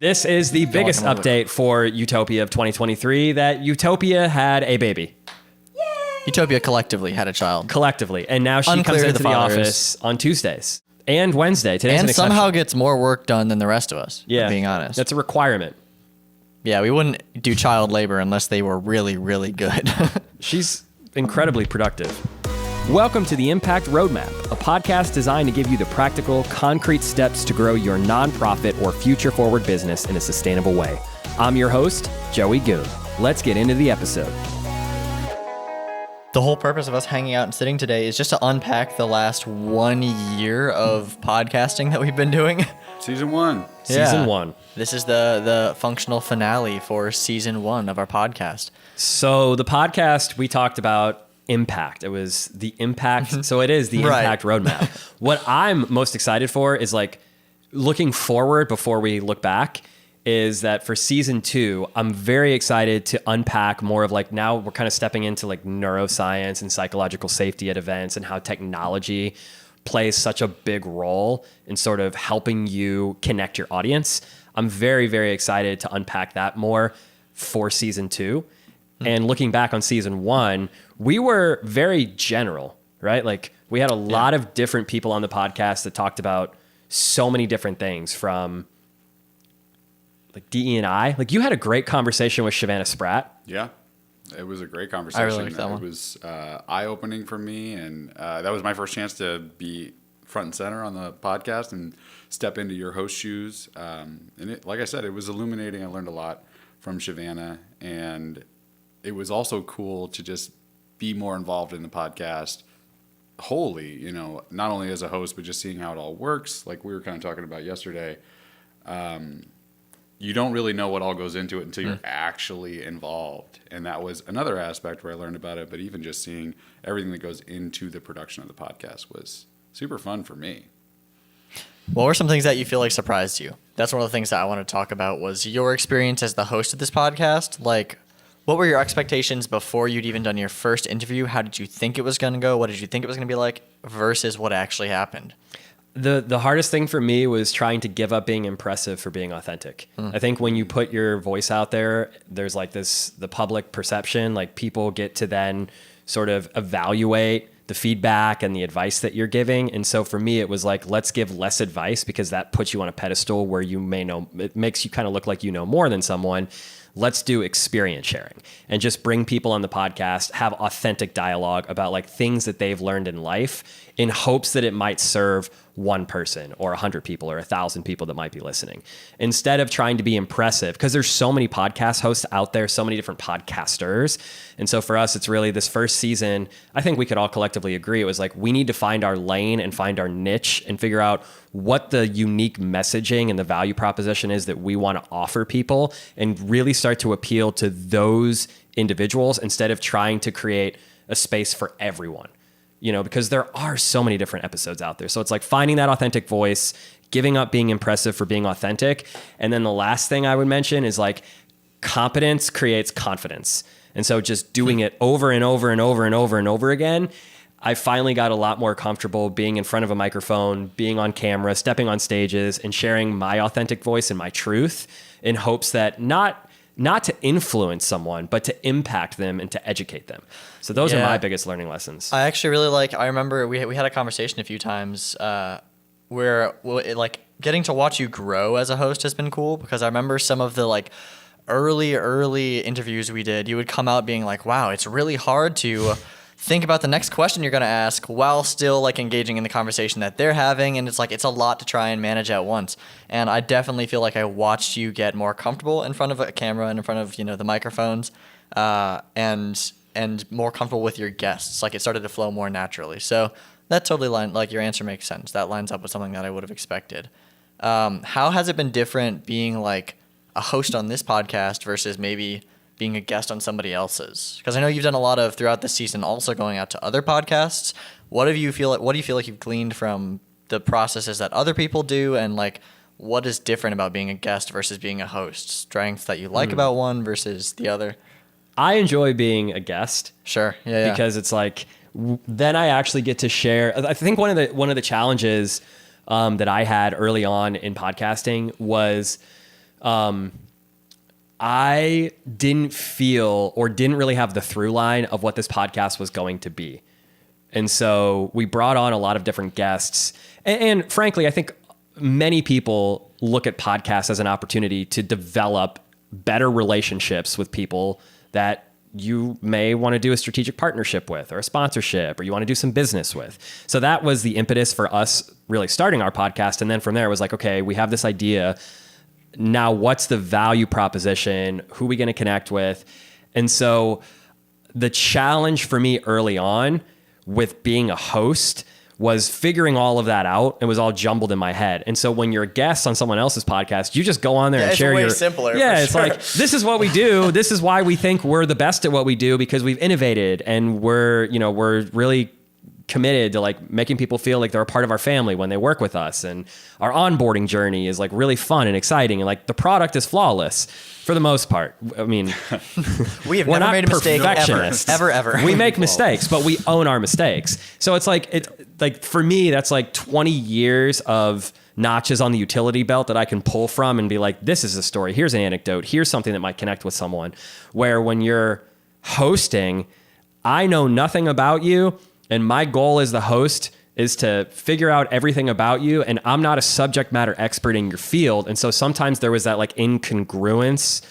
This is the biggest update for Utopia of 2023, that Utopia had a baby. Yay! Utopia collectively had a child. Collectively. And now she comes into the office on Tuesdays and Wednesday. Today's and somehow gets more work done than the rest of us, yeah, being honest. That's a requirement. Yeah, we wouldn't do child labor unless they were really, really good. She's incredibly productive. Welcome to the Impact Roadmap, a podcast designed to give you the practical, concrete steps to grow your nonprofit or future-forward business in a sustainable way. I'm your host, Joey Goon. Let's get into the episode. The whole purpose of us hanging out and sitting today is just to unpack the last 1 year of podcasting that we've been doing. Season one. Season one. This is the functional finale for season one of our podcast. So the podcast, we talked about impact. It was the impact. So it is the impact roadmap. What I'm most excited for is like looking forward before we look back is that for season 2, I'm very excited to unpack more of like, now we're kind of stepping into like neuroscience and psychological safety at events and how technology plays such a big role in sort of helping you connect your audience. I'm very, very excited to unpack that more for season 2. And looking back on season 1, we were very general, right? Like we had a lot of different people on the podcast that talked about so many different things, from like DE&I. Like you had a great conversation with Shavanna Spratt. Yeah, it was a great conversation. I really liked that one. It was eye-opening for me, and that was my first chance to be front and center on the podcast and step into your host shoes. And it, like I said, it was illuminating. I learned a lot from Shavanna, and it was also cool to just be more involved in the podcast wholly, you know, not only as a host, but just seeing how it all works. Like we were kind of talking about yesterday, you don't really know what all goes into it until you're actually involved. And that was another aspect where I learned about it, but even just seeing everything that goes into the production of the podcast was super fun for me. What were some things that you feel like surprised you? That's one of the things that I want to talk about was your experience as the host of this podcast. Like, what were your expectations before you'd even done your first interview? How did you think it was going to go? What did you think it was going to be like versus what actually happened? The hardest thing for me was trying to give up being impressive for being authentic. I think when you put your voice out there, there's like the public perception, like people get to then sort of evaluate the feedback and the advice that you're giving. And so for me, it was like, let's give less advice because that puts you on a pedestal where you may know, it makes you kind of look like you know more than someone. Let's do experience sharing and just bring people on the podcast, have authentic dialogue about like things that they've learned in life in hopes that it might serve one person or 100 people or 1,000 people that might be listening, instead of trying to be impressive, because there's so many podcast hosts out there, so many different podcasters. And so for us, it's really this first season, I think we could all collectively agree, it was like, we need to find our lane and find our niche and figure out what the unique messaging and the value proposition is that we want to offer people and really start to appeal to those individuals instead of trying to create a space for everyone. You know, because there are so many different episodes out there. So it's like finding that authentic voice, giving up being impressive for being authentic. And then the last thing I would mention is like competence creates confidence. And so just doing it over and over and over and over and over again, I finally got a lot more comfortable being in front of a microphone, being on camera, stepping on stages and sharing my authentic voice and my truth in hopes that not to influence someone, but to impact them and to educate them. So those are my biggest learning lessons. I actually really I remember we had a conversation a few times where getting to watch you grow as a host has been cool, because I remember some of the like early interviews we did, you would come out being like, wow, it's really hard to think about the next question you're going to ask while still like engaging in the conversation that they're having. And it's like, it's a lot to try and manage at once. And I definitely feel like I watched you get more comfortable in front of a camera and in front of, you know, the microphones, and more comfortable with your guests. Like it started to flow more naturally. So that totally like your answer makes sense. That lines up with something that I would have expected. How has it been different being like a host on this podcast versus maybe being a guest on somebody else's? Because I know you've done a lot of throughout the season also going out to other podcasts. What do you feel like you've gleaned from the processes that other people do, and like what is different about being a guest versus being a host? Strengths that you like about one versus the other? I enjoy being a guest. Sure. Yeah. Because it's like then I actually get to share. I think one of the challenges that I had early on in podcasting was I didn't feel or didn't really have the through line of what this podcast was going to be. And so we brought on a lot of different guests. And frankly, I think many people look at podcasts as an opportunity to develop better relationships with people that you may want to do a strategic partnership with or a sponsorship, or you want to do some business with. So that was the impetus for us really starting our podcast. And then from there it was like, okay, we have this idea. Now what's the value proposition? Who are we going to connect with? And so the challenge for me early on with being a host was figuring all of that out. It was all jumbled in my head. And so when you're a guest on someone else's podcast, you just go on there and share it's way simpler. Yeah, it's like, this is what we do. This is why we think we're the best at what we do, because we've innovated and we're really committed to like making people feel like they're a part of our family when they work with us. And our onboarding journey is like really fun and exciting. And like the product is flawless for the most part. I mean, we have never made a mistake ever. We make mistakes, but we own our mistakes. So it's like for me, that's like 20 years of notches on the utility belt that I can pull from and be like, this is a story. Here's an anecdote. Here's something that might connect with someone. Where when you're hosting, I know nothing about you. And my goal as the host is to figure out everything about you. And I'm not a subject matter expert in your field. And so sometimes there was that like incongruence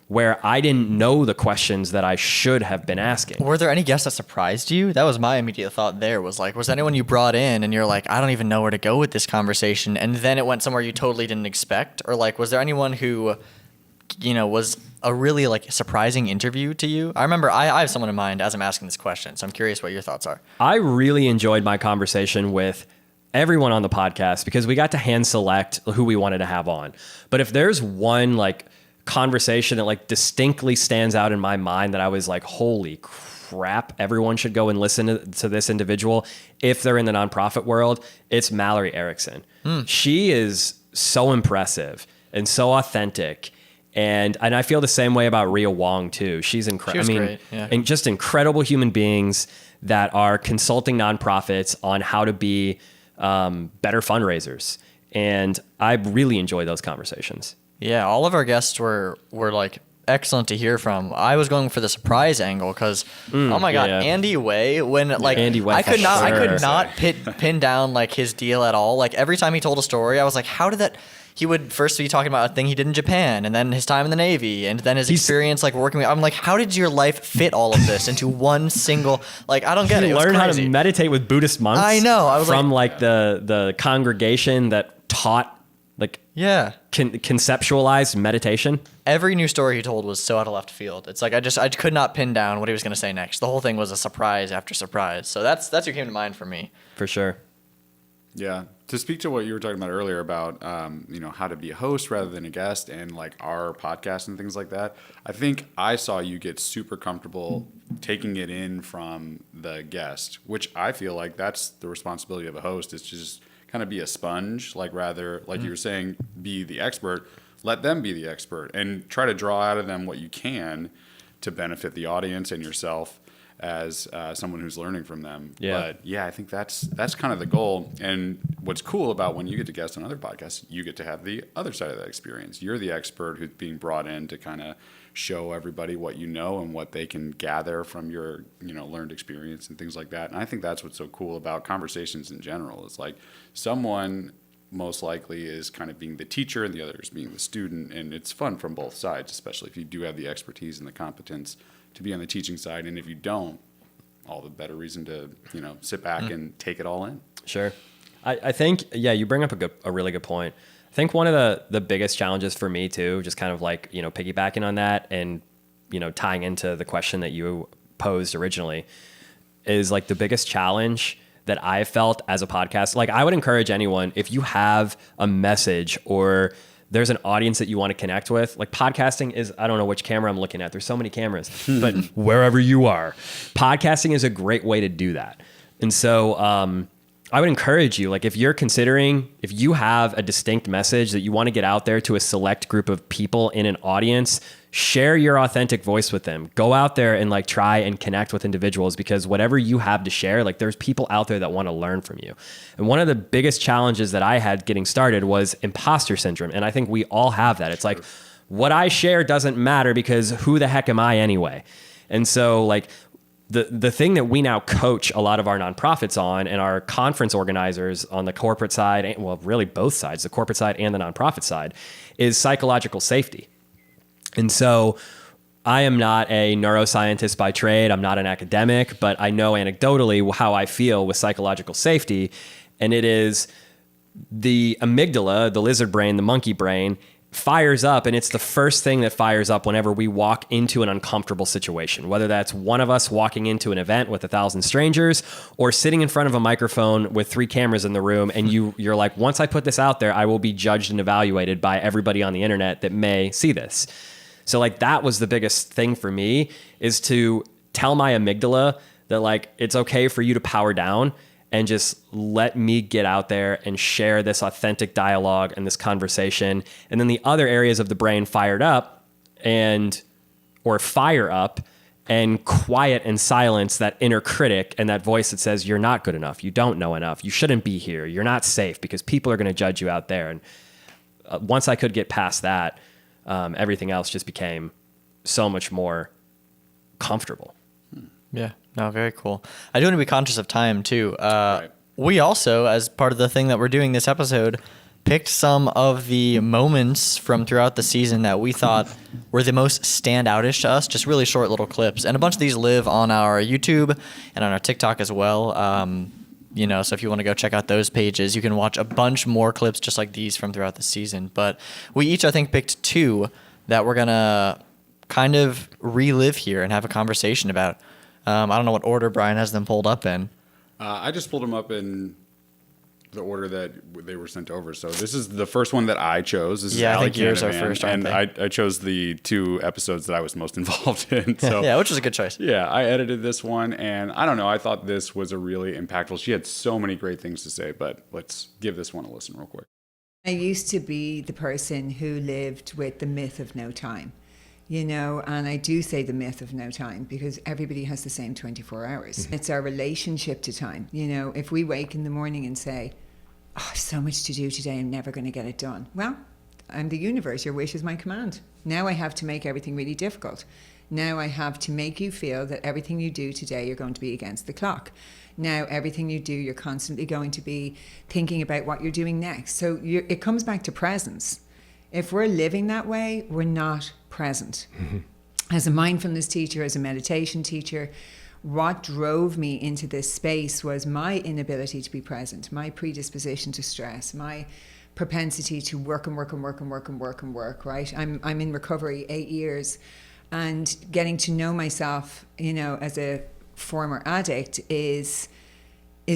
where I didn't know the questions that I should have been asking. Were there any guests that surprised you? That was my immediate thought there, was like, was anyone you brought in and you're like, I don't even know where to go with this conversation, and then it went somewhere you totally didn't expect? Or like, was there anyone who, was a really like surprising interview to you? I remember I have someone in mind as I'm asking this question, so I'm curious what your thoughts are. I really enjoyed my conversation with everyone on the podcast because we got to hand select who we wanted to have on. But if there's one like conversation that like distinctly stands out in my mind that I was like, holy crap, everyone should go and listen to this individual if they're in the nonprofit world, it's Mallory Erickson. She is so impressive and so authentic. And I feel the same way about Rhea Wong too. She's incredible. Great. Yeah. And just incredible human beings that are consulting nonprofits on how to be better fundraisers. And I really enjoy those conversations. Yeah, all of our guests were like excellent to hear from. I was going for the surprise angle because, oh my God, Andy Way, when like Andy Way, I could not pin down like his deal at all. Like every time he told a story, I was like, how did that? He would first be talking about a thing he did in Japan, and then his time in the Navy, and then his experience like working with, I'm like, how did your life fit all of this into one single, like, I don't get it. He learned how to meditate with Buddhist monks. I know. I was from like the congregation that taught like conceptualized meditation. Every new story he told was so out of left field. It's like I could not pin down what he was going to say next. The whole thing was a surprise after surprise. So that's what came to mind for me. For sure. Yeah. To speak to what you were talking about earlier about, how to be a host rather than a guest and like our podcast and things like that, I think I saw you get super comfortable taking it in from the guest, which I feel like that's the responsibility of a host, is to just kind of be a sponge, like rather, like you were saying, be the expert, let them be the expert and try to draw out of them what you can to benefit the audience and yourself as someone who's learning from them. Yeah. But yeah, I think that's kind of the goal. And what's cool about when you get to guest on other podcasts, you get to have the other side of that experience. You're the expert who's being brought in to kind of show everybody what you know and what they can gather from your, learned experience and things like that. And I think that's what's so cool about conversations in general. It's like someone most likely is kind of being the teacher and the other is being the student. And it's fun from both sides, especially if you do have the expertise and the competence to be on the teaching side. And if you don't, all the better reason to, sit back and take it all in. Sure. I think, you bring up a really good point. I think one of the biggest challenges for me too, just kind of like, piggybacking on that and, tying into the question that you posed originally, is like the biggest challenge that I felt as a podcast. Like I would encourage anyone, if you have a message or there's an audience that you want to connect with, like podcasting is, I don't know which camera I'm looking at. There's so many cameras, but wherever you are, podcasting is a great way to do that. And so, I would encourage you, like if you're considering, if you have a distinct message that you want to get out there to a select group of people in an audience, share your authentic voice with them. Go out there and like try and connect with individuals, because whatever you have to share, like there's people out there that want to learn from you. And one of the biggest challenges that I had getting started was imposter syndrome. And I think we all have that. It's like, what I share doesn't matter because who the heck am I anyway? And so like, the thing that we now coach a lot of our nonprofits on, and our conference organizers on the corporate side, well, really both sides, the corporate side and the nonprofit side, is psychological safety. And so I am not a neuroscientist by trade. I'm not an academic, but I know anecdotally how I feel with psychological safety. And it is the amygdala, the lizard brain, the monkey brain, fires up, and it's the first thing that fires up whenever we walk into an uncomfortable situation, whether that's one of us walking into an event with 1,000 strangers or sitting in front of a microphone with 3 cameras in the room. And you're like, once I put this out there, I will be judged and evaluated by everybody on the internet that may see this. So like that was the biggest thing for me, is to tell my amygdala that like, it's okay for you to power down and just let me get out there and share this authentic dialogue and this conversation. And then the other areas of the brain fire up and quiet and silence that inner critic and that voice that says, you're not good enough. You don't know enough. You shouldn't be here. You're not safe because people are going to judge you out there. And once I could get past that, everything else just became so much more comfortable. Yeah, no, very cool. I do want to be conscious of time too. Right. We also, as part of the thing that we're doing this episode, picked some of the moments from throughout the season that we thought were the most standoutish to us, just really short little clips. And a bunch of these live on our YouTube and on our TikTok as well. So if you want to go check out those pages, you can watch a bunch more clips just like these from throughout the season. But we each, I think, picked 2 that we're going to kind of relive here and have a conversation about. I don't know what order Bryan has them pulled up in. I just pulled them up in the order that they were sent over. So this is the first one that I chose. This is I Alison think yours are Canavan, first, and aren't they? I chose the 2 episodes that I was most involved in. So Yeah, which was a good choice. yeah, I edited this one, and I don't know, I thought this was a really impactful. She had so many great things to say, but let's give this one a listen real quick. I used to be the person who lived with the myth of no time, and I do say the myth of no time because everybody has the same 24 hours. Mm-hmm. It's our relationship to time. If we wake in the morning and say, oh, I have so much to do today, I'm never going to get it done. Well, I'm the universe, your wish is my command. Now I have to make everything really difficult. Now I have to make you feel that everything you do today, you're going to be against the clock. Now everything you do, you're constantly going to be thinking about what you're doing next. So it comes back to presence. If we're living that way, we're not present. Mm-hmm. As a mindfulness teacher, as a meditation teacher, what drove me into this space was my inability to be present, my predisposition to stress, my propensity to work, right? I'm in recovery 8 years, and getting to know myself, as a former addict is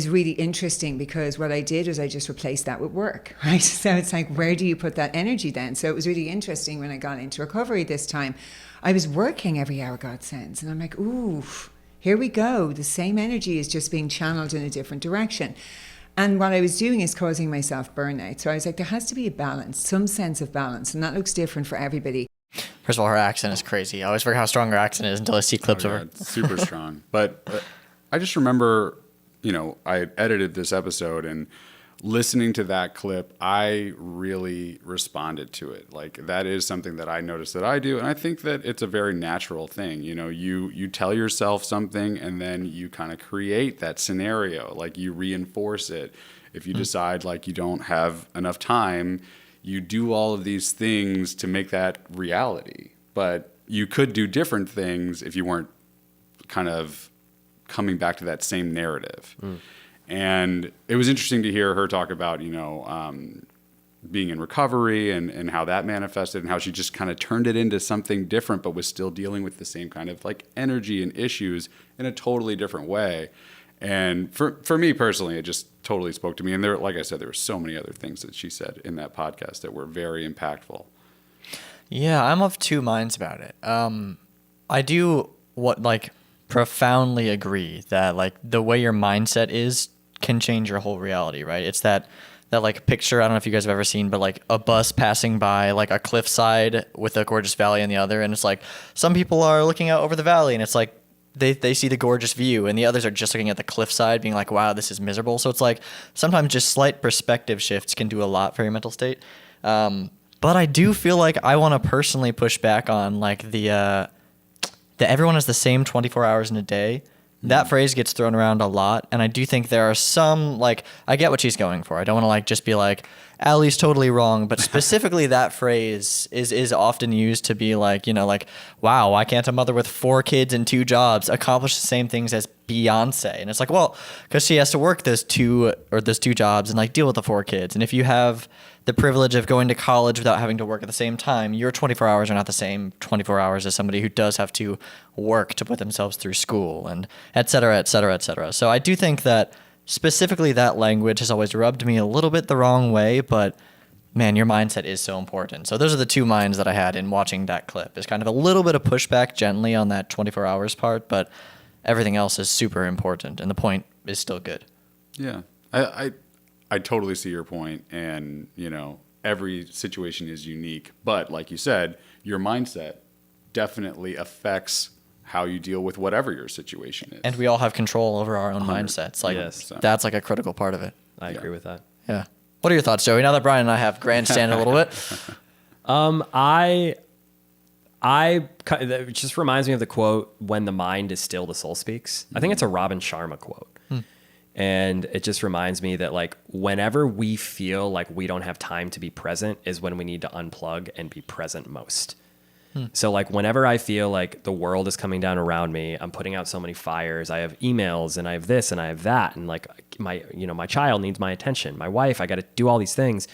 really interesting, because what I did was I just replaced that with work, right? So it's like, where do you put that energy then? So it was really interesting when I got into recovery this time. I was working every hour God sends, and I'm like, ooh, here we go. The same energy is just being channeled in a different direction. And what I was doing is causing myself burnout. So I was like, there has to be a balance, some sense of balance, and that looks different for everybody. First of all, her accent is crazy. I always forget how strong her accent is until I see clips of her. It's super strong. But I just remember, I edited this episode, and listening to that clip, I really responded to it. Like, that is something that I noticed that I do. And I think that it's a very natural thing. You tell yourself something, and then you kind of create that scenario. Like, you reinforce it. If you decide like you don't have enough time, you do all of these things to make that reality. But you could do different things if you weren't kind of coming back to that same narrative. And it was interesting to hear her talk about, being in recovery and how that manifested, and how she just kind of turned it into something different, but was still dealing with the same kind of like energy and issues in a totally different way. And for me personally, it just totally spoke to me. And there, like I said, there were so many other things that she said in that podcast that were very impactful. Yeah, I'm of 2 minds about it. I do profoundly agree that like the way your mindset is can change your whole reality, right? It's that like picture, I don't know if you guys have ever seen, but like a bus passing by like a cliffside with a gorgeous valley on the other, and it's like some people are looking out over the valley and it's like they see the gorgeous view, and the others are just looking at the cliffside being like, wow, this is miserable. So it's like sometimes just slight perspective shifts can do a lot for your mental state. But I do feel like I want to personally push back on like the everyone has the same 24 hours in a day. That phrase gets thrown around a lot, and I do think there are some, like, I get what she's going for. I don't want to, like, just be like, Allie's totally wrong, but specifically that phrase is often used to be like, you know, like, wow, why can't a mother with 4 kids and 2 jobs accomplish the same things as Beyonce? And it's like, well, because she has to work those two jobs and, like, deal with the 4 kids. And if you have the privilege of going to college without having to work at the same time, your 24 hours are not the same 24 hours as somebody who does have to work to put themselves through school, and et cetera, et cetera, et cetera. So I do think that specifically that language has always rubbed me a little bit the wrong way, but man, your mindset is so important. So those are the 2 minds that I had in watching that clip. Is kind of a little bit of pushback gently on that 24 hours part, but everything else is super important, and the point is still good. Yeah. I totally see your point, and you know, every situation is unique, but like you said, your mindset definitely affects how you deal with whatever your situation is. And we all have control over our own mindsets. Like, Yes. that's like a critical part of it. I agree with that. Yeah. What are your thoughts, Joey? Now that Bryan and I have grandstanded a little bit. It just reminds me of the quote, "When the mind is still, the soul speaks." I think it's a Robin Sharma quote. And it just reminds me that, like, whenever we feel like we don't have time to be present is when we need to unplug and be present most. So, like, whenever I feel like the world is coming down around me, I'm putting out so many fires, I have emails and I have this and I have that, and like my child needs my attention, my wife, I got to do all these things,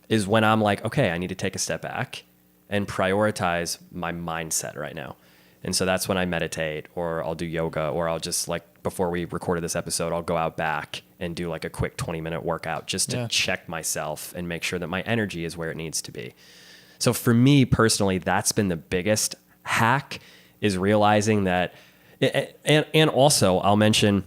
is when I'm like, okay, I need to take a step back and prioritize my mindset right now. And so that's when I meditate, or I'll do yoga, or I'll just, like, before we recorded this episode, I'll go out back and do like a quick 20-minute workout just to check myself and make sure that my energy is where it needs to be. So for me personally, that's been the biggest hack, is realizing that, and also I'll mention,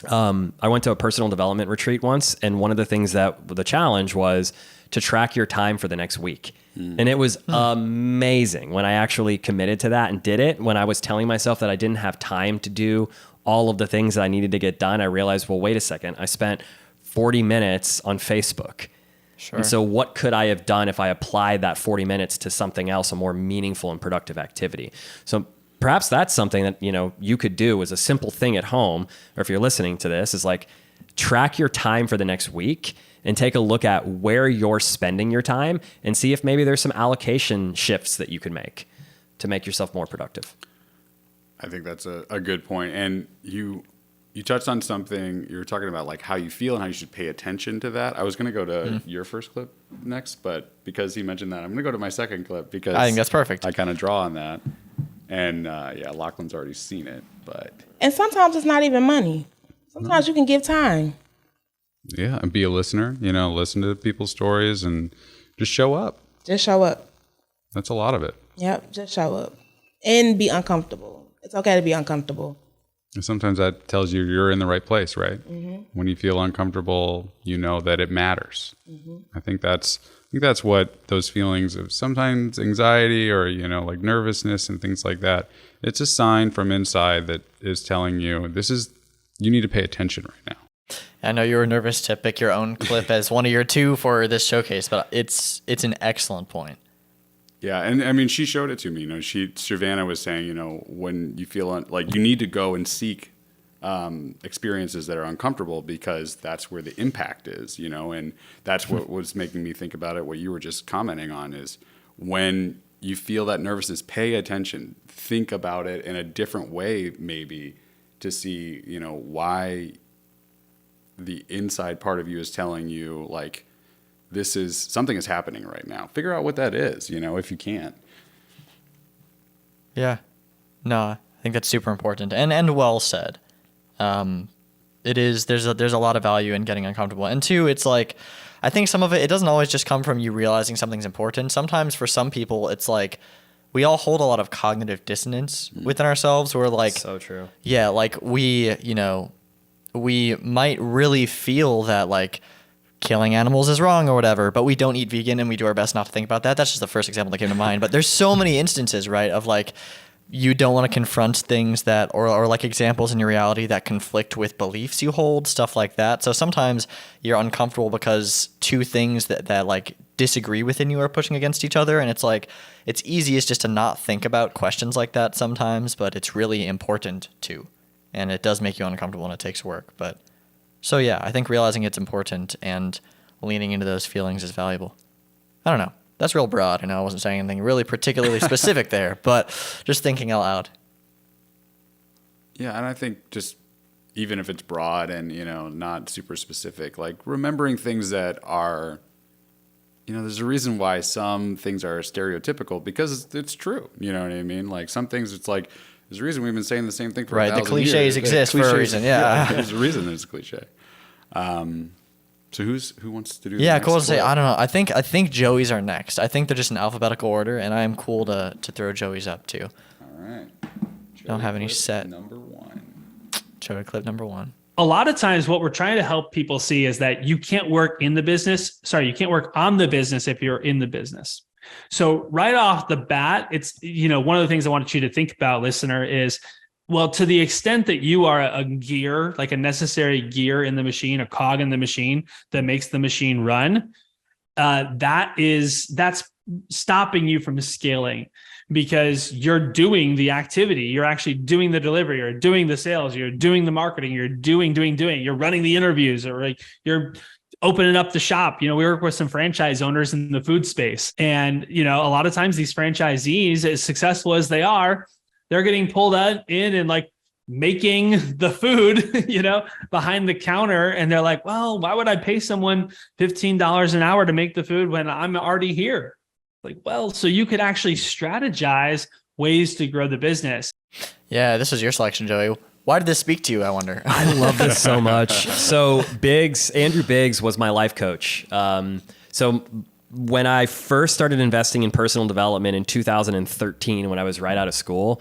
I went to a personal development retreat once, and one of the things that the challenge was to track your time for the next week. And it was amazing when I actually committed to that and did it. When I was telling myself that I didn't have time to do all of the things that I needed to get done, I realized, well, wait a second, I spent 40 minutes on Facebook. Sure. And so what could I have done if I applied that 40 minutes to something else, a more meaningful and productive activity? So perhaps that's something that, you know, you could do as a simple thing at home, or if you're listening to this, is like, track your time for the next week and take a look at where you're spending your time and see if maybe there's some allocation shifts that you can make to make yourself more productive. I think that's a good point. And you touched on something. You were talking about, like, how you feel and how you should pay attention to that. I was going to go to your first clip next, but because he mentioned that, I'm going to go to my second clip, because I think that's perfect. I kind of draw on that. And Lachlan's already seen it, but. And sometimes it's not even money. Sometimes you can give time. Yeah, and be a listener, you know, listen to people's stories and just show up. Just show up. That's a lot of it. Yep, just show up. And be uncomfortable. It's okay to be uncomfortable. And sometimes that tells you you're in the right place, right? Mm-hmm. When you feel uncomfortable, you know that it matters. Mm-hmm. I think that's what those feelings of sometimes anxiety, or, you know, like nervousness and things like that, it's a sign from inside that is telling you you need to pay attention right now. I know you were nervous to pick your own clip as one of your 2 for this showcase, but it's an excellent point. Yeah, and I mean, she showed it to me. You know, Shavanna was saying, you know, when you feel like you need to go and seek experiences that are uncomfortable, because that's where the impact is, you know, and that's what was making me think about it. What you were just commenting on is, when you feel that nervousness, pay attention, think about it in a different way, maybe, to see, you know, why the inside part of you is telling you, like, something is happening right now. Figure out what that is, you know, if you can't. Yeah. No, I think that's super important and well said. It is, there's a lot of value in getting uncomfortable. And 2, it's like, I think some of it doesn't always just come from you realizing something's important. Sometimes for some people, it's like, we all hold a lot of cognitive dissonance within ourselves. We're like, So true. Yeah. Like we, you know, we might really feel that like killing animals is wrong or whatever, but we don't eat vegan and we do our best not to think about that. That's just the first example that came to mind. But there's so many instances, right, of like you don't want to confront things that, or like examples in your reality that conflict with beliefs you hold, stuff like that. So sometimes you're uncomfortable because two things that like disagree within you are pushing against each other. And it's like, it's easiest just to not think about questions like that sometimes, but it's really important too. And it does make you uncomfortable and it takes work. But so yeah, I think realizing it's important and leaning into those feelings is valuable. I don't know. That's real broad. I know I wasn't saying anything really particularly specific there, but just thinking out loud. Yeah, and I think just even if it's broad and, not super specific, like remembering things that are, there's a reason why some things are stereotypical because it's true. You know what I mean? Like some things it's like, there's a reason we've been saying the same thing for 1,000 years. Right, the cliches exist for a reason, yeah. There's a reason there's a cliche. So who wants to do? Yeah, cool to say. I don't know. I think Joey's are next. I think they're just in alphabetical order, and I am cool to throw Joey's up too. All right. Don't have any set. Number 1. Joey clip number 1. A lot of times what we're trying to help people see is that you can't work on the business if you're in the business. So right off the bat, it's, one of the things I wanted you to think about, listener, is, well, to the extent that you are a gear, like a necessary gear in the machine, a cog in the machine that makes the machine run, that's stopping you from scaling because you're doing the activity. You're actually doing the delivery, you're doing the sales, you're doing the marketing, you're doing, you're running the interviews, or like you're opening up the shop. We work with some franchise owners in the food space. And, a lot of times these franchisees, as successful as they are, they're getting pulled in and like making the food, behind the counter. And they're like, well, why would I pay someone $15 an hour to make the food when I'm already here? Like, well, so you could actually strategize ways to grow the business. Yeah, this was your selection, Joey. Why did this speak to you, I wonder? I love this so much. So Andrew Biggs was my life coach. So when I first started investing in personal development in 2013, when I was right out of school,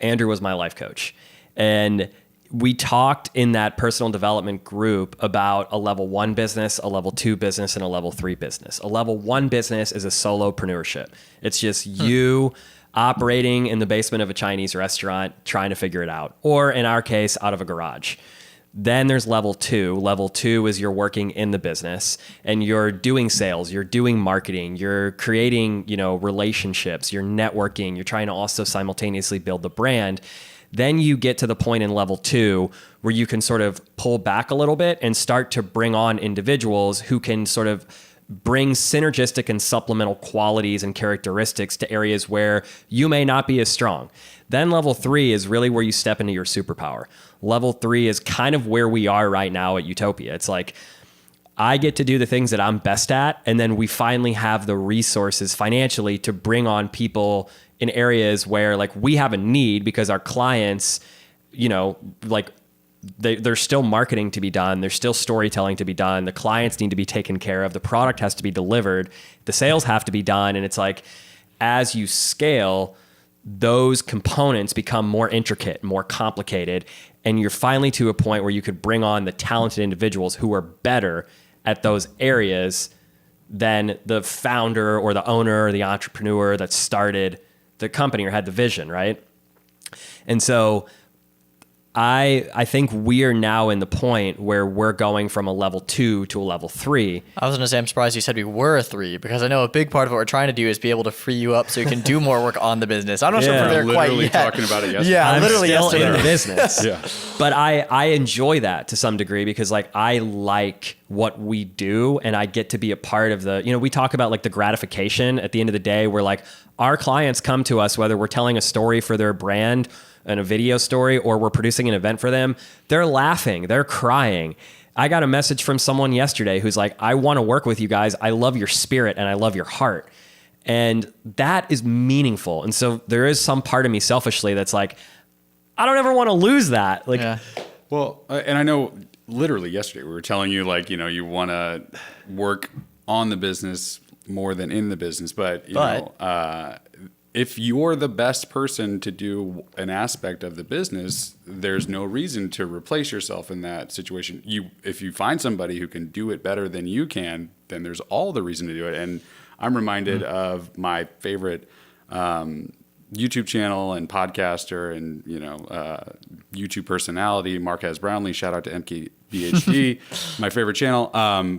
Andrew was my life coach. And we talked in that personal development group about a level 1 business, a level 2 business, and a level 3 business. A level 1 business is a solopreneurship. It's just you operating in the basement of a Chinese restaurant, trying to figure it out. Or in our case, out of a garage. Then there's level 2. Level 2 is you're working in the business and you're doing sales, you're doing marketing, you're creating, relationships, you're networking, you're trying to also simultaneously build the brand. Then you get to the point in level 2 where you can sort of pull back a little bit and start to bring on individuals who can sort of bring synergistic and supplemental qualities and characteristics to areas where you may not be as strong. Then level 3 is really where you step into your superpower. Level 3 is kind of where we are right now at Utopia. It's like, I get to do the things that I'm best at, and then we finally have the resources financially to bring on people in areas where like we have a need because our clients, there's still marketing to be done. There's still storytelling to be done. The clients need to be taken care of. The product has to be delivered. The sales have to be done. And it's like, as you scale, those components become more intricate, more complicated. And you're finally to a point where you could bring on the talented individuals who are better at those areas than the founder or the owner or the entrepreneur that started the company or had the vision, right? And so I think we are now in the point where we're going from a level 2 to a level 3. I was going to say, I'm surprised you said we were a 3, because I know a big part of what we're trying to do is be able to free you up so you can do more work on the business. I'm not sure if we're there quite literally yet. talking about it yesterday. Yeah, I'm literally still yesterday. in the business. Yeah. But I enjoy that to some degree because like I like what we do and I get to be a part of the, we talk about like the gratification at the end of the day where like our clients come to us, whether we're telling a story for their brand and a video story or we're producing an event for them, they're laughing, they're crying. I got a message from someone yesterday who's like, I want to work with you guys. I love your spirit and I love your heart. And that is meaningful. And so there is some part of me selfishly that's like, I don't ever want to lose that. Like, Yeah. Well, and I know literally yesterday we were telling you like, you want to work on the business more than in the business, but if you're the best person to do an aspect of the business, there's no reason to replace yourself in that situation. If you find somebody who can do it better than you can, then there's all the reason to do it. And I'm reminded of my favorite YouTube channel and podcaster and YouTube personality, Marquez Brownlee. Shout out to MKBHD, my favorite channel.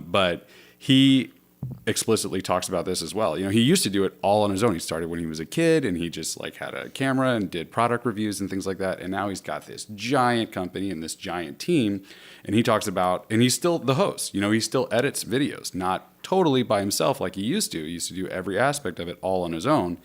But he explicitly talks about this as well. He used to do it all on his own. He started when he was a kid, and he just like had a camera and did product reviews and things like that. And now he's got this giant company and this giant team. And he talks about, and he's still the host. He still edits videos, not totally by himself like he used to. He used to do every aspect of it all on his own.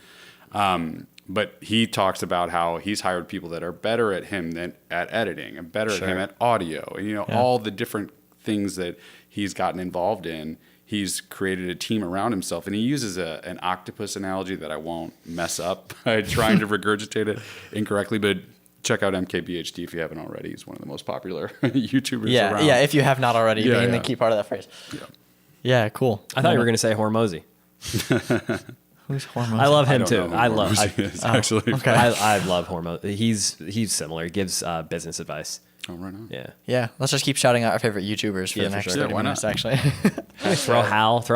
But he talks about how he's hired people that are better at him than at editing and better at him at audio, and all the different things that he's gotten involved in. He's created a team around himself, and he uses an octopus analogy that I won't mess up by trying to regurgitate it incorrectly. But check out MKBHD if you haven't already. He's one of the most popular YouTubers around. Yeah, if you have not already, being the key part of that phrase. Yeah, cool. I thought you were going to say Hormozy. Who's Hormozy? I love him too. Actually. Okay. I love Hormozy. He's similar. He gives business advice. Oh, right on. Yeah. Let's just keep shouting out our favorite YouTubers for the next 30 why minutes, not? actually. Throw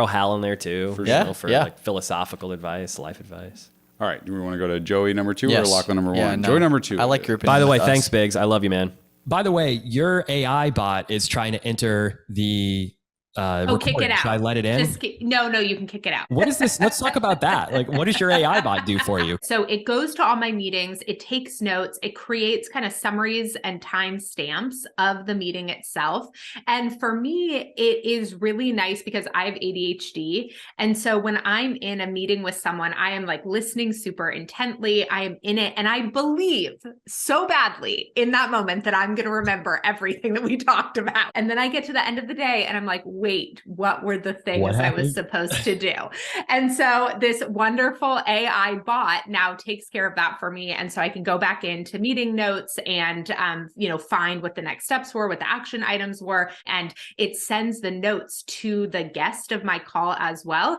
Hal in there too. For Yeah. like philosophical advice, life advice. All right. Do we want to go to Joey number 2 Yes. or Lachlan number 1? Yeah, no. Joey number 2. I like grouping. By the way, with us. thanks, Biggs. I love you, man. By the way, your AI bot is trying to enter the kick it out. Should I let it in? No, you can kick it out. What is this? Let's talk about that. Like, what does your AI bot do for you? So it goes to all my meetings, it takes notes, it creates kind of summaries and timestamps of the meeting itself. And for me, it is really nice because I have ADHD. And so when I'm in a meeting with someone, I am like listening super intently. I am in it. And I believe so badly in that moment that I'm going to remember everything that we talked about. And then I get to the end of the day and I'm like, wait, what were the things I was supposed to do? And so this wonderful AI bot now takes care of that for me. And so I can go back into meeting notes and, find what the next steps were, what the action items were. And it sends the notes to the guest of my call as well.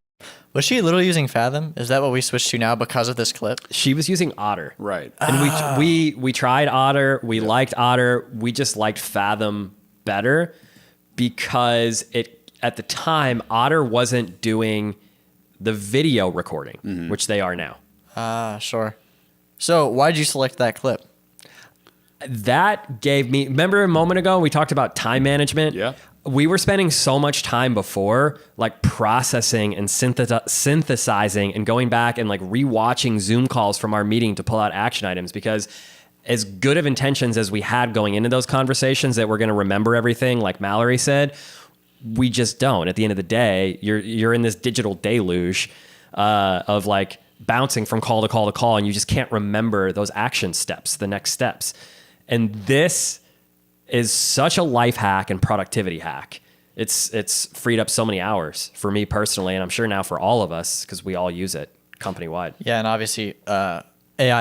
Was she literally using Fathom? Is that what we switched to now because of this clip? She was using Otter. Right. And we tried Otter. We liked Otter. We just liked Fathom better because at the time, Otter wasn't doing the video recording, which they are now. Sure. So why did you select that clip? That gave me, remember a moment ago we talked about time management? Yeah. We were spending so much time before like processing and synthesizing and going back and like rewatching Zoom calls from our meeting to pull out action items, because as good of intentions as we had going into those conversations that we're going to remember everything, like Mallory said, we just don't. At the end of the day, you're in this digital deluge of like bouncing from call to call to call, and you just can't remember those action steps, the next steps. And this is such a life hack and productivity hack. It's freed up so many hours for me personally, and I'm sure now for all of us because we all use it company wide. Yeah, and obviously AI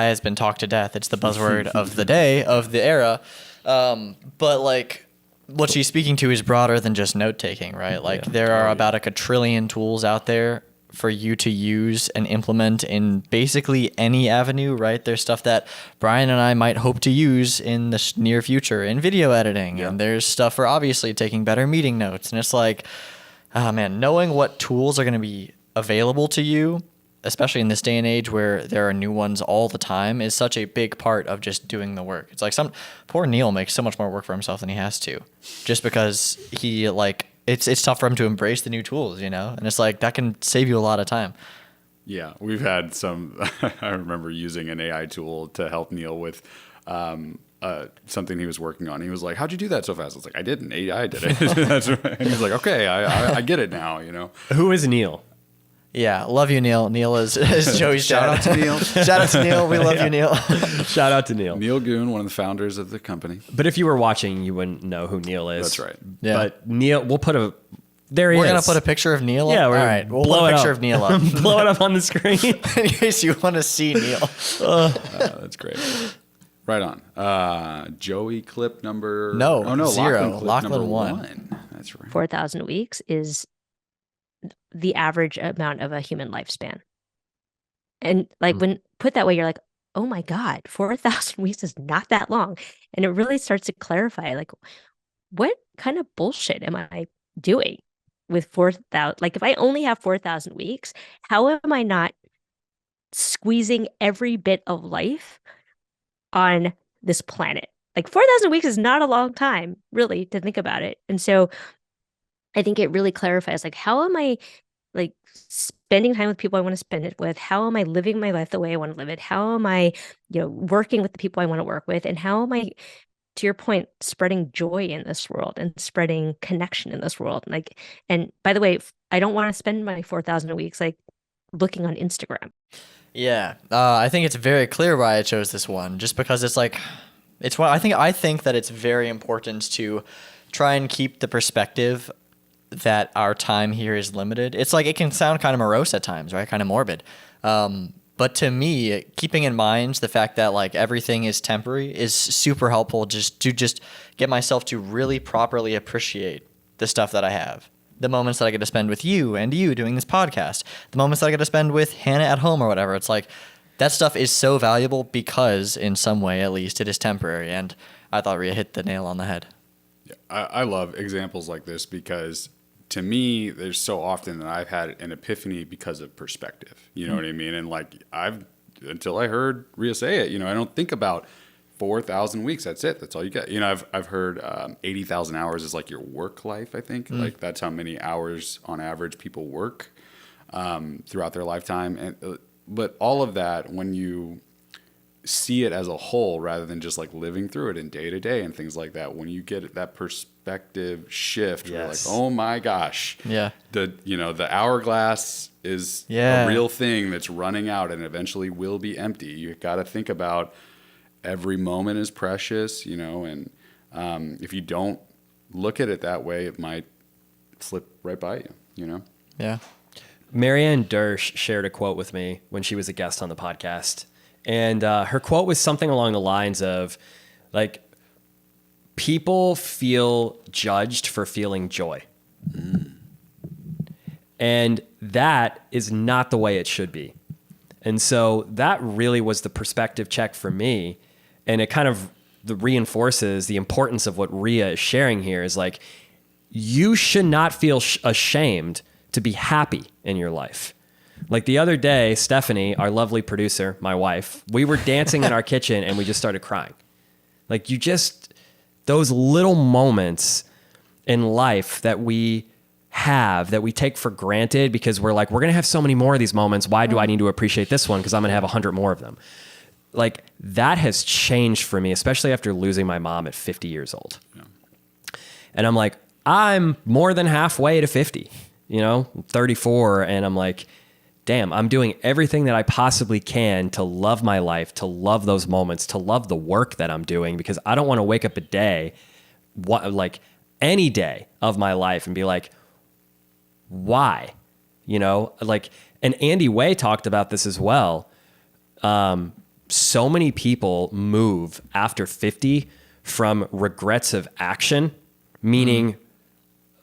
has been talked to death. It's the buzzword of the day, of the era. But like, what she's speaking to is broader than just note taking, right? Like there are about a quadrillion tools out there for you to use and implement in basically any avenue, right? There's stuff that Bryan and I might hope to use in the near future in video editing. And there's stuff for obviously taking better meeting notes. And it's like, oh man, knowing what tools are going to be available to you, especially in this day and age where there are new ones all the time, is such a big part of just doing the work. It's like poor Neil makes so much more work for himself than he has to, just because he like, it's tough for him to embrace the new tools, and it's like, that can save you a lot of time. Yeah, we've had some, I remember using an AI tool to help Neil with something he was working on. He was like, how'd you do that so fast? I was like, I didn't, AI did it. That's right. And he's like, okay, I get it now, Who is Neil? Yeah, love you, Neil. Neil is Joey's Shout out to Neil. Shout out to Neil. We love you, Neil. Shout out to Neil. Neil Goon, one of the founders of the company. But if you were watching, you wouldn't know who Neil is. That's right. Yeah. But Neil, we'll put a, there he is. We're going to put a picture of Neil up? Yeah, all right. We'll blow put it a picture up. of Neil up. Blow it up on the screen. In case you want to see Neil. That's great. Right on. Joey clip number... No, Oh, no, 0. Clip Lachlan number 1. That's right. 4,000 weeks is the average amount of a human lifespan. And like when put that way, you're like, oh my God, 4,000 weeks is not that long. And it really starts to clarify like, what kind of bullshit am I doing with 4,000? Like, if I only have 4,000 weeks, how am I not squeezing every bit of life on this planet? Like, 4,000 weeks is not a long time, really, to think about it. And so I think it really clarifies, like, how am I like spending time with people I want to spend it with? How am I living my life the way I want to live it? How am I, working with the people I want to work with? And how am I, to your point, spreading joy in this world and spreading connection in this world? Like, and by the way, I don't want to spend my 4,000 weeks like looking on Instagram. Yeah, I think it's very clear why I chose this one, just because it's like, it's what I think that it's very important to try and keep the perspective that our time here is limited. It's like, it can sound kind of morose at times, right? Kind of morbid. But to me, keeping in mind the fact that like everything is temporary is super helpful, just to get myself to really properly appreciate the stuff that I have. The moments that I get to spend with you and you doing this podcast, the moments that I get to spend with Hannah at home or whatever. It's like, that stuff is so valuable because in some way, at least, it is temporary. And I thought Rhea hit the nail on the head. Yeah, I love examples like this because to me, there's so often that I've had an epiphany because of perspective. You know what I mean? And like until I heard Rhea say it, I don't think about 4,000 weeks. That's it. That's all you get. I've heard 80,000 hours is like your work life. I think like that's how many hours on average people work throughout their lifetime. And but all of that, when you see it as a whole rather than just like living through it in day to day and things like that, when you get that perspective shift, you're like, oh my gosh, the hourglass is a real thing that's running out and eventually will be empty. You got to think about every moment is precious, and if you don't look at it that way, it might slip right by you. Yeah. Marianne Dersh shared a quote with me when she was a guest on the podcast. And her quote was something along the lines of, like, people feel judged for feeling joy. And that is not the way it should be. And so that really was the perspective check for me. And it kind of reinforces the importance of what Rhea is sharing here is like, you should not feel ashamed to be happy in your life. Like the other day, Stephanie, our lovely producer, my wife, we were dancing in our kitchen and we just started crying. Like those little moments in life that we have, that we take for granted because we're like, we're going to have so many more of these moments. Why do I need to appreciate this one? Because I'm going to have 100 more of them. Like that has changed for me, especially after losing my mom at 50 years old. Yeah. And I'm like, I'm more than halfway to 50, 34. And I'm like, damn, I'm doing everything that I possibly can to love my life, to love those moments, to love the work that I'm doing, because I don't want to wake up a day, like any day of my life and be like, why? And Andy Way talked about this as well. So many people move after 50 from regrets of action, meaning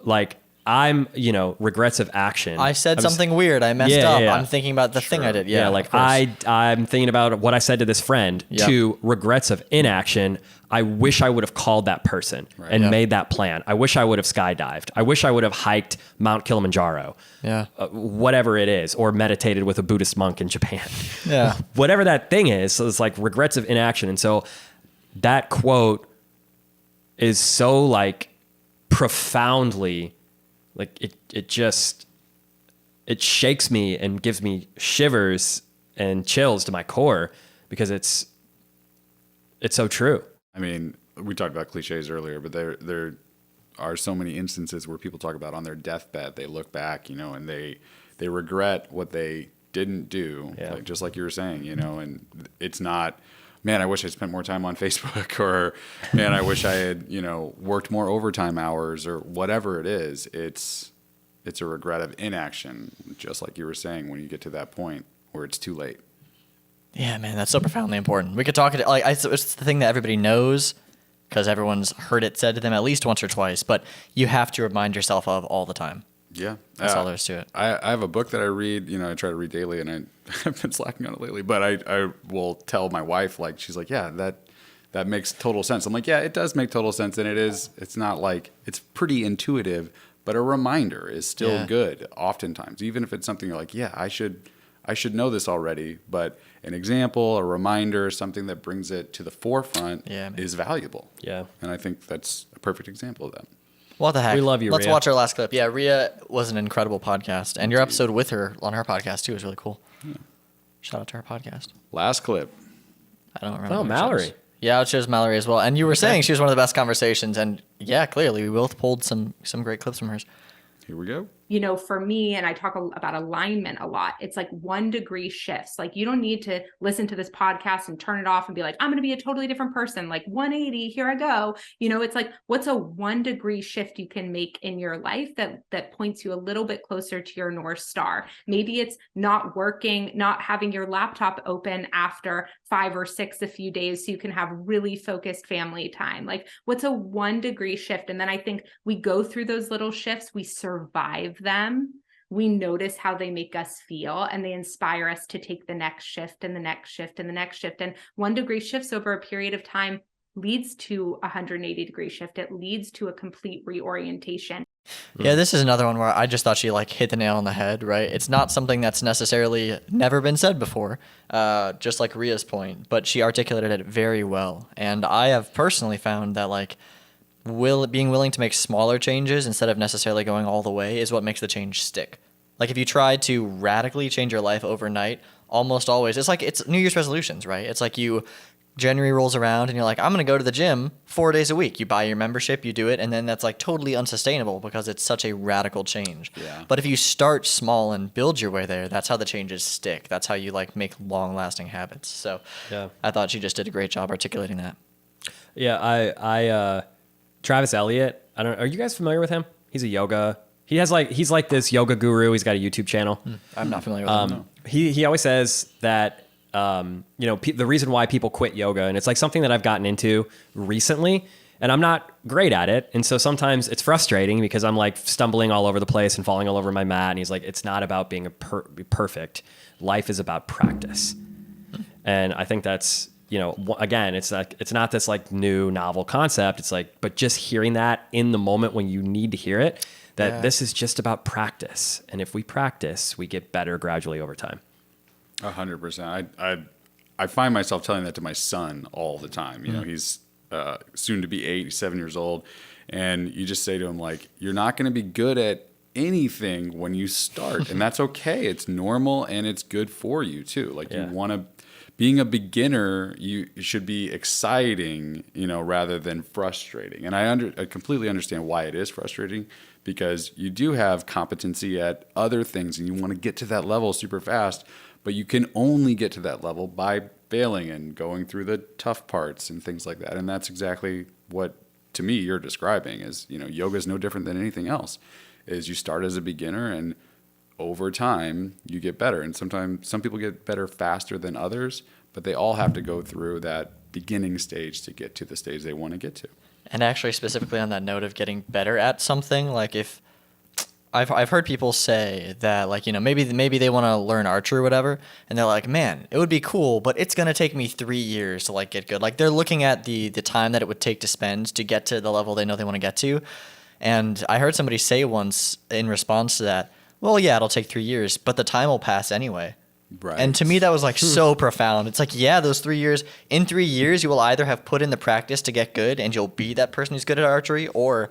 like, regrets of action. I said something weird. I messed up. Yeah. I'm thinking about the thing I did. Yeah, like I'm thinking about what I said to this friend. To regrets of inaction. I wish I would have called that person and made that plan. I wish I would have skydived. I wish I would have hiked Mount Kilimanjaro. Yeah, whatever it is, or meditated with a Buddhist monk in Japan. Yeah, whatever that thing is. So it's like regrets of inaction. And so that quote is so like profoundly. Like it shakes me and gives me shivers and chills to my core because it's so true. I mean, we talked about cliches earlier, but there are so many instances where people talk about on their deathbed, they look back, and they regret what they didn't do, like, just like you were saying, and it's not, man, I wish I spent more time on Facebook, or man, I wish I had, worked more overtime hours, or whatever it is. It's a regret of inaction, just like you were saying, when you get to that point where it's too late. Yeah, man, that's so profoundly important. We could talk it like it's the thing that everybody knows because everyone's heard it said to them at least once or twice, but you have to remind yourself of all the time. Yeah. That's all there is to it. I have a book that I read, I try to read daily, and I've been slacking on it lately, but I will tell my wife, like, she's like, yeah, that makes total sense. I'm like, yeah, it does make total sense. And it's not like, it's pretty intuitive, but a reminder is still good oftentimes, even if it's something you're like, yeah, I should know this already, but an example, a reminder, something that brings it to the forefront is valuable. Yeah. And I think that's a perfect example of that. What the heck? We love you, Let's Rhea. watch our last clip. Yeah, Rhea was an incredible podcast. And your episode with her on her podcast, too, was really cool. Yeah. Shout out to her podcast. Last clip. I don't remember. Oh, who Mallory. chose. Yeah, I chose Mallory as well. And you were saying she was one of the best conversations. And yeah, clearly, we both pulled some great clips from hers. Here we go. For me, and I talk about alignment a lot, it's like 1 degree shifts. Like, you don't need to listen to this podcast and turn it off and be like, I'm going to be a totally different person. Like 180, here I go. It's like, what's a 1 degree shift you can make in your life that points you a little bit closer to your North Star? Maybe it's not working, not having your laptop open after 5 or 6 a few days so you can have really focused family time. Like, what's a 1 degree shift? And then I think we go through those little shifts, we survive them, we notice how they make us feel, and they inspire us to take the next shift and the next shift and the next shift. And 1 degree shifts over a period of time leads to a 180 degree shift. It leads to a complete reorientation. Yeah, this is another one where I just thought she hit the nail on the head, right? It's not something that's necessarily never been said before, just like Rhea's point, but she articulated it very well. And I have personally found that being willing to make smaller changes instead of necessarily going all the way is what makes the change stick. Like, if you try to radically change your life overnight, almost always, it's New Year's resolutions, right? It's like January rolls around and you're like, I'm going to go to the gym 4 days a week. You buy your membership, you do it, and then that's totally unsustainable because it's such a radical change. Yeah. But if you start small and build your way there, that's how the changes stick. That's how you make long-lasting habits. So I thought she just did a great job articulating that. Yeah, Travis Elliott. Are you guys familiar with him? He's he's like this yoga guru. He's got a YouTube channel. I'm not familiar with him. He always says that the reason why people quit yoga, and it's something that I've gotten into recently, and I'm not great at it, and so sometimes it's frustrating because I'm stumbling all over the place and falling all over my mat. And he's like, it's not about being perfect. Life is about practice, and I think that's. Again, it's not this new novel concept. It's but just hearing that in the moment when you need to hear it, that this is just about practice. And if we practice, we get better gradually over time. 100%. I find myself telling that to my son all the time. He's soon to be 8, 7 years old. And you just say to him, you're not going to be good at anything when you start. And that's okay. It's normal and it's good for you too. You want to... Being a beginner, you should be exciting, rather than frustrating. And I completely understand why it is frustrating, because you do have competency at other things and you want to get to that level super fast, but you can only get to that level by failing and going through the tough parts and things like that. And that's exactly what, to me, you're describing is, yoga is no different than anything else. Is you start as a beginner and over time, you get better. And sometimes some people get better faster than others, but they all have to go through that beginning stage to get to the stage they want to get to. And actually, specifically on that note of getting better at something, if I've heard people say that, maybe they want to learn archery or whatever, and they're like, man, it would be cool, but it's going to take me 3 years to get good. They're looking at the time that it would take to spend to get to the level they know they want to get to. And I heard somebody say once in response to that, well, yeah, it'll take 3 years, but the time will pass anyway. Right. And to me, that was so profound. It's those 3 years, in 3 years, you will either have put in the practice to get good and you'll be that person who's good at archery, or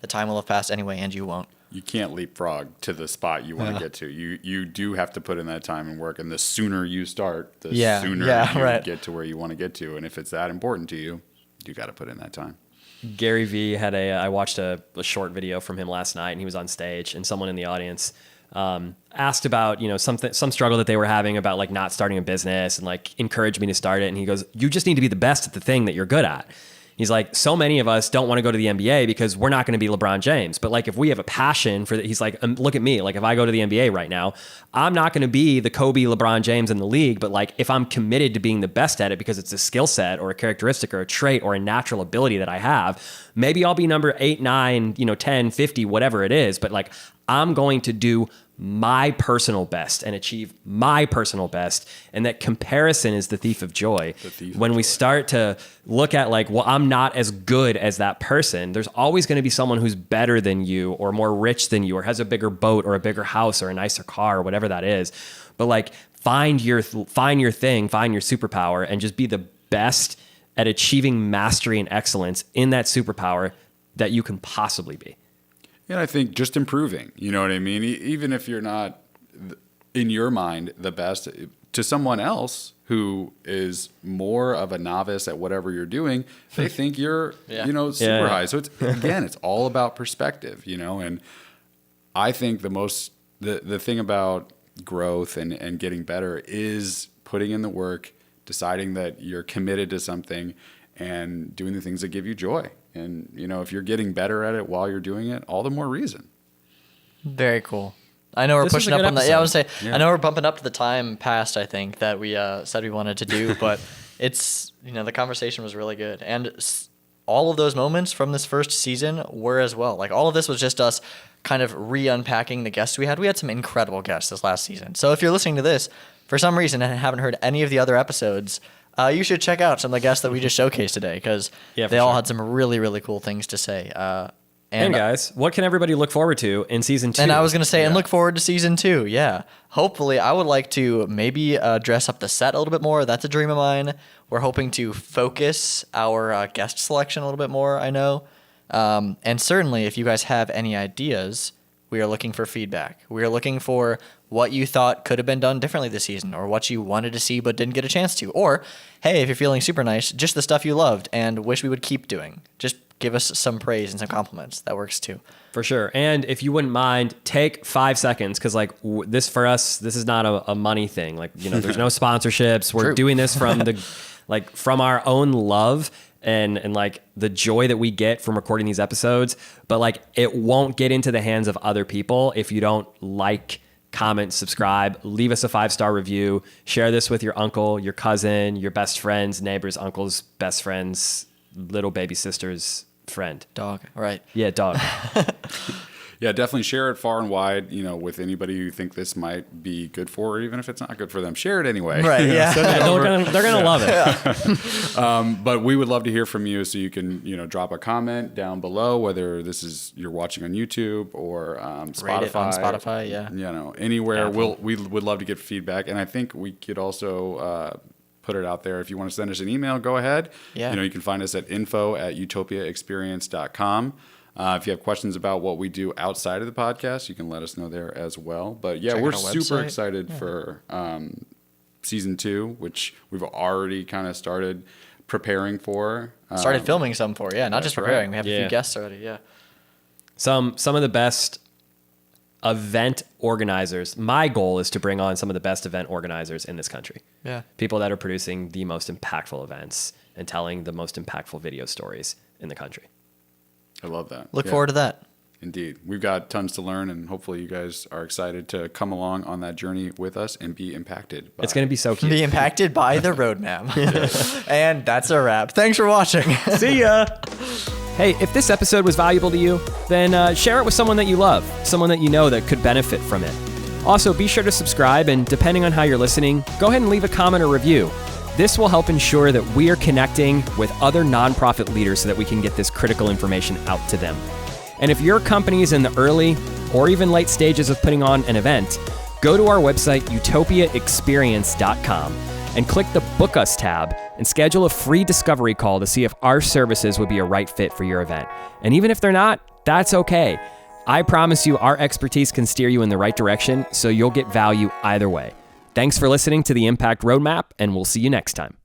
the time will have passed anyway and you won't. You can't leapfrog to the spot you want to get to. You do have to put in that time and work. And the sooner you start, the sooner you get to where you want to get to. And if it's that important to you, you got to put in that time. Gary Vee had I watched a short video from him last night, and he was on stage, and someone in the audience asked about some struggle that they were having about not starting a business, and encouraged me to start it. And he goes, you just need to be the best at the thing that you're good at. He's like, so many of us don't want to go to the NBA because we're not going to be LeBron James. But like, if we have a passion for that, he's like, look at me. Like if I go to the NBA right now, I'm not going to be the Kobe LeBron James in the league. But like, if I'm committed to being the best at it because it's a skill set or a characteristic or a trait or a natural ability that I have, maybe I'll be number 8, 9, 10, 50, whatever it is. But like, I'm going to do my personal best and achieve my personal best. And that comparison is the thief of joy. When we start to look at like, well, I'm not as good as that person, there's always going to be someone who's better than you or more rich than you or has a bigger boat or a bigger house or a nicer car or whatever that is. But like, find your thing, find your superpower, and just be the best at achieving mastery and excellence in that superpower that you can possibly be. And I think just improving, you know what I mean? Even if you're not, in your mind, the best, to someone else who is more of a novice at whatever you're doing, they think you're, super high. So it's all about perspective, and I think the thing about growth and getting better is putting in the work, deciding that you're committed to something and doing the things that give you joy. And, if you're getting better at it while you're doing it, all the more reason. Very cool. I know we're pushing up on that. Yeah, I would say, I know we're bumping up to the time past, I think, that we said we wanted to do, but it's, the conversation was really good. And all of those moments from this first season were as well. Like, all of this was just us kind of re-unpacking the guests we had. We had some incredible guests this last season. So if you're listening to this, for some reason, and haven't heard any of the other episodes, you should check out some of the guests that we just showcased today, because they all had some really, really cool things to say. And guys, what can everybody look forward to in season 2? And I was going to say, and look forward to season 2. Yeah. Hopefully, I would like to maybe dress up the set a little bit more. That's a dream of mine. We're hoping to focus our guest selection a little bit more, I know. And certainly, if you guys have any ideas, we are looking for feedback. We are looking for what you thought could have been done differently this season, or what you wanted to see but didn't get a chance to. Or, hey, if you're feeling super nice, just the stuff you loved and wish we would keep doing. Just give us some praise and some compliments. That works too. For sure. And if you wouldn't mind, take 5 seconds, because like this for us, this is not a money thing. Like, there's no sponsorships. We're doing this from from our own love and like the joy that we get from recording these episodes. But like, it won't get into the hands of other people if you don't like, comment, subscribe, leave us a 5-star review, share this with your uncle, your cousin, your best friends, neighbors, uncles, best friends, little baby sister's friend. Dog, right. Yeah, dog. Yeah, definitely share it far and wide, with anybody you think this might be good for, or even if it's not good for them, share it anyway. Right, yeah. They're gonna love it. But we would love to hear from you, so you can, drop a comment down below, whether you're watching on YouTube or Spotify. Rate it on Spotify, yeah. Anywhere. We would love to get feedback, and I think we could also put it out there. If you want to send us an email, go ahead. Yeah. You can find us at info@utopiaexperience.com. If you have questions about what we do outside of the podcast, you can let us know there as well. But yeah, we're super excited for season 2, which we've already kind of started preparing for. Started filming some for, not just preparing. Right. We have a few guests already, Some of the best event organizers. My goal is to bring on some of the best event organizers in this country. Yeah. People that are producing the most impactful events and telling the most impactful video stories in the country. I love that. Look forward to that. Indeed. We've got tons to learn, and hopefully you guys are excited to come along on that journey with us and be impacted. It's going to be so cute. Be impacted by the roadmap. And that's a wrap. Thanks for watching. See ya. Hey, if this episode was valuable to you, then share it with someone that you love, someone that you know that could benefit from it. Also, be sure to subscribe, and depending on how you're listening, go ahead and leave a comment or review. This will help ensure that we are connecting with other nonprofit leaders so that we can get this critical information out to them. And if your company is in the early or even late stages of putting on an event, go to our website, utopiaexperience.com, and click the Book Us tab and schedule a free discovery call to see if our services would be a right fit for your event. And even if they're not, that's okay. I promise you our expertise can steer you in the right direction, so you'll get value either way. Thanks for listening to the Impact Roadmap, and we'll see you next time.